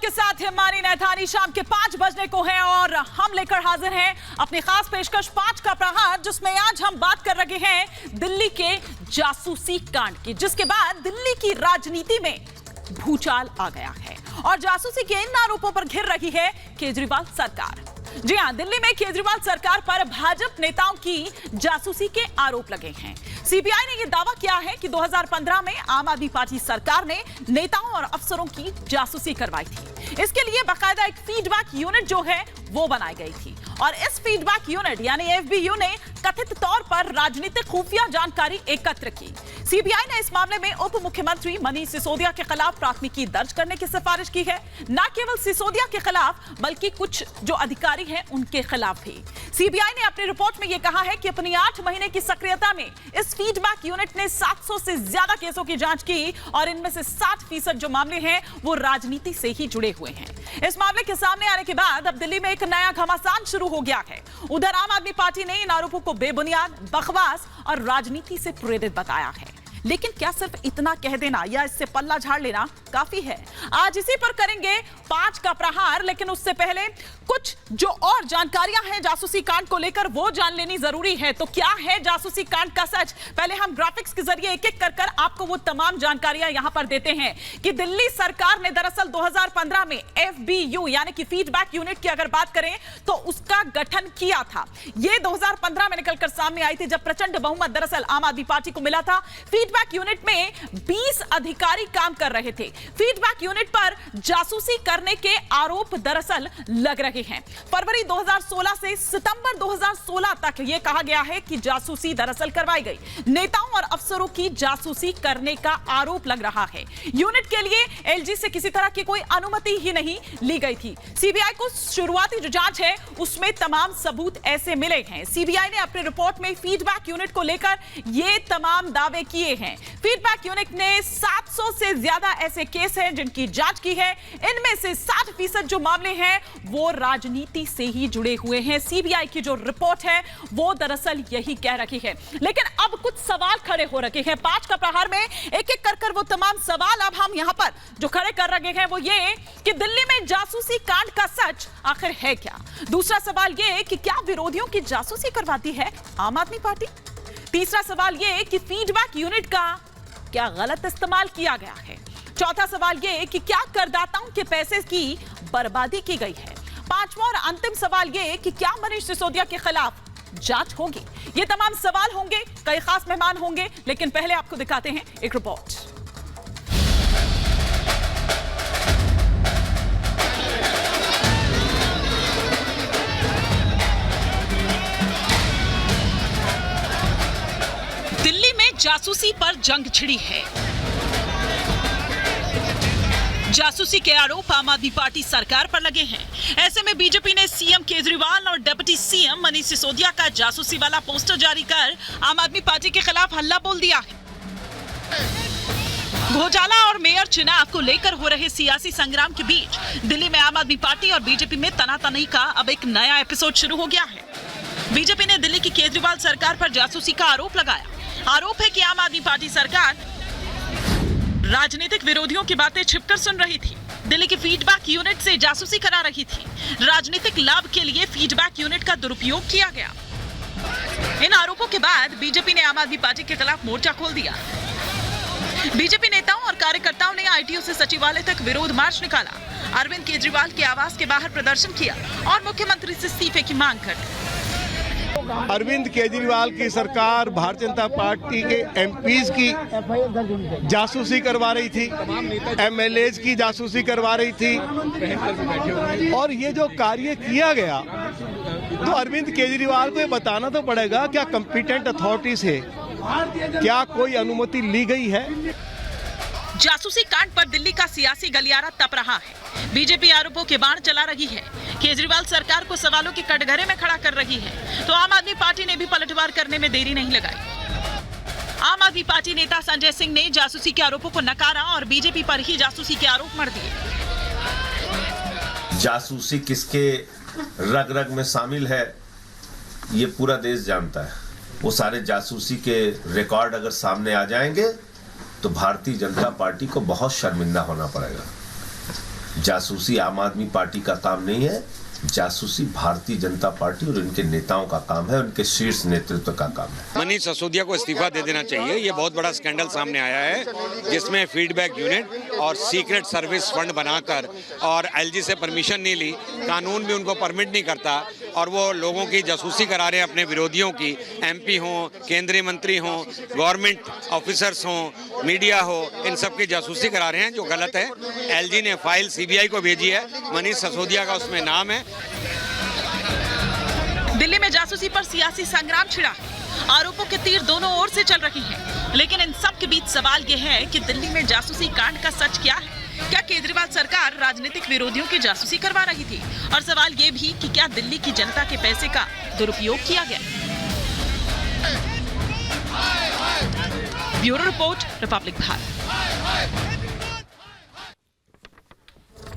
के साथ हिमानी नैथानी शाम के 5 बजने को है और हम लेकर हाजिर हैं अपनी खास पेशकश 5 का प्रहार, जिसमें आज हम बात कर रहे हैं दिल्ली के जासूसी कांड की, जिसके बाद दिल्ली की राजनीति में भूचाल आ गया है और जासूसी के इन आरोपों पर घिर रही है केजरीवाल सरकार। जी हां, दिल्ली में केजरीवाल सरकार पर भाजपा नेताओं की जासूसी के आरोप लगे हैं। सीबीआई ने यह दावा किया है कि 2015 में आम आदमी पार्टी सरकार ने नेताओं और अफसरों की जासूसी करवाई थी। इसके लिए बाकायदा एक फीडबैक यूनिट जो है वो बनाई गई थी और इस फीडबैक यूनिट यानी एफबीयू ने कथित तौर पर राजनीतिक खुफिया जानकारी एकत्र की। सीबीआई ने इस मामले में उप मुख्यमंत्री मनीष सिसोदिया के खिलाफ प्राथमिकी दर्ज करने की सिफारिश की है। न केवल सिसोदिया के खिलाफ बल्कि कुछ जो अधिकारी हैं उनके खिलाफ भी। सीबीआई ने अपनी रिपोर्ट में यह कहा है कि अपनी 8 महीने की सक्रियता में इस फीडबैक यूनिट ने 700 से ज्यादा केसों की जांच की और इनमें से 60% जो मामले हैं वो राजनीति से ही जुड़े हुए हैं। इस मामले के सामने आने के बाद अब दिल्ली में एक नया घमासान शुरू हो गया है। उधर आम आदमी पार्टी ने इन आरोपों को बेबुनियाद, बकवास और राजनीति से प्रेरित बताया है। लेकिन क्या सिर्फ इतना कह देना या इससे पल्ला झाड़ लेना काफी है? आज इसी पर करेंगे 5 का प्रहार, लेकिन उससे पहले कुछ जो और जानकारियां हैं जासूसी कांड को लेकर वो जान लेनी जरूरी है। तो क्या है जासूसी कांड का सच? पहले हम ग्राफिक्स के जरिए एक एक कर आपको वो तमाम जानकारियां यहां पर देते हैं कि दिल्ली सरकार ने दरअसल 2015 में एफबीयू यानी कि फीडबैक यूनिट की अगर बात करें तो उसका गठन किया था। यह 2015 में निकलकर सामने आई थी जब प्रचंड बहुमत दरअसल आम आदमी पार्टी को मिला था। फीडबैक यूनिट में 20 अधिकारी काम कर रहे थे। फीडबैक यूनिट पर जासूसी करने के आरोप दरअसल लग रहे हैं। फरवरी 2016 से सितंबर 2016 तक यह कहा गया है कि जासूसी दरअसल करवाई गई। नेताओं और अफसरों की जासूसी करने का आरोप लग रहा है। यूनिट के लिए एलजी से किसी तरह की कोई अनुमति ही नहीं ली गई थी। सीबीआई को शुरुआती जो जांच है उसमें तमाम सबूत ऐसे मिले हैं। सीबीआई ने अपनी रिपोर्ट में फीडबैक यूनिट को लेकर ये तमाम दावे किए हैं। फीडबैक यूनिट ने 700 से ज्यादा ऐसे केस हैं जिनकी जांच की है। इनमें से 60% जो मामले हैं वो राजनीति से ही जुड़े हुए हैं। सीबीआई की जो रिपोर्ट है वो दरअसल यही कह रही है। लेकिन अब कुछ सवाल खड़े हो रखे हैं। 5 का प्रहार में एक एक कर वो तमाम सवाल अब हम यहां पर जो खड़े कर रहे हैं वो ये कि दिल्ली में जासूसी कांड का सच आखिर है क्या? दूसरा सवाल ये कि क्या विरोधियों की जासूसी करवाती है आम आदमी पार्टी? तीसरा सवाल यह कि फीडबैक यूनिट का क्या गलत इस्तेमाल किया गया है? चौथा सवाल यह कि क्या करदाताओं के पैसे की बर्बादी की गई है? पांचवा और अंतिम सवाल यह कि क्या मनीष सिसोदिया के खिलाफ जांच होगी? ये तमाम सवाल होंगे, कई खास मेहमान होंगे, लेकिन पहले आपको दिखाते हैं एक रिपोर्ट। जासूसी पर जंग छिड़ी है। जासूसी के आरोप आम आदमी पार्टी सरकार पर लगे हैं। ऐसे में बीजेपी ने सीएम केजरीवाल और डिप्टी सीएम मनीष सिसोदिया का जासूसी वाला पोस्टर जारी कर आम आदमी पार्टी के खिलाफ हल्ला बोल दिया है। घोटाला और मेयर चुनाव को लेकर हो रहे सियासी संग्राम के बीच दिल्ली में आम आदमी पार्टी और बीजेपी में तनातनी का अब एक नया एपिसोड शुरू हो गया है। बीजेपी ने दिल्ली की केजरीवाल सरकार पर जासूसी का आरोप लगाया। आरोप है कि आम आदमी पार्टी सरकार राजनीतिक विरोधियों की बातें छिपकर सुन रही थी। दिल्ली की फीडबैक यूनिट से जासूसी करा रही थी। राजनीतिक लाभ के लिए फीडबैक यूनिट का दुरुपयोग किया गया। इन आरोपों के बाद बीजेपी ने आम आदमी पार्टी के खिलाफ मोर्चा खोल दिया। बीजेपी नेताओं और कार्यकर्ताओं ने आईटीओ से सचिवालय तक विरोध मार्च निकाला। अरविंद केजरीवाल के आवास के बाहर प्रदर्शन किया और मुख्यमंत्री से इस्तीफे की मांग कर। अरविंद केजरीवाल की सरकार भारतीय जनता पार्टी के एमपीज की जासूसी करवा रही थी, एमएलएज की जासूसी करवा रही थी और ये जो कार्य किया गया तो अरविंद केजरीवाल को ये बताना तो पड़ेगा क्या कॉम्पिटेंट अथॉरिटी से क्या कोई अनुमति ली गई है? जासूसी कांड पर दिल्ली का सियासी गलियारा तप रहा है। बीजेपी आरोपों के बाण चला रही है। केजरीवाल सरकार को सवालों के कटघरे में खड़ा कर रही है तो आम आदमी पार्टी ने भी पलटवार करने में देरी नहीं लगाई। आम आदमी पार्टी नेता संजय सिंह ने जासूसी के आरोपों को नकारा और बीजेपी पर ही जासूसी के आरोप मढ़ दिए। जासूसी किसके रग रग में शामिल है ये पूरा देश जानता है। वो सारे जासूसी के रिकॉर्ड अगर सामने आ जाएंगे तो भारतीय जनता पार्टी को बहुत शर्मिंदा होना पड़ेगा। जासूसी आम आदमी पार्टी का काम नहीं है, जासूसी भारतीय जनता पार्टी और इनके नेताओं का काम है, उनके शीर्ष नेतृत्व का काम है। मनीष सिसोदिया को इस्तीफा दे देना चाहिए। ये बहुत बड़ा स्कैंडल सामने आया है जिसमें फीडबैक यूनिट और सीक्रेट सर्विस फंड बनाकर और एलजी से परमिशन नहीं ली, कानून भी उनको परमिट नहीं करता और वो लोगों की जासूसी करा रहे हैं, अपने विरोधियों की, एमपी हों, केंद्रीय मंत्री हों, गवर्नमेंट ऑफिसर्स हों, मीडिया हो, इन सब की जासूसी करा रहे हैं, जो गलत है। एलजी ने फाइल सीबीआई को भेजी है, मनीष सिसोदिया का उसमें नाम है। दिल्ली में जासूसी पर सियासी संग्राम छिड़ा है। आरोपों के तीर दोनों ओर से चल रही हैं। लेकिन इन सब के बीच सवाल यह है कि दिल्ली में जासूसी कांड का सच क्या है? क्या केजरीवाल सरकार राजनीतिक विरोधियों की जासूसी करवा रही थी? और सवाल ये भी कि क्या दिल्ली की जनता के पैसे का दुरुपयोग किया गया? Bureau report, Republic Bharat.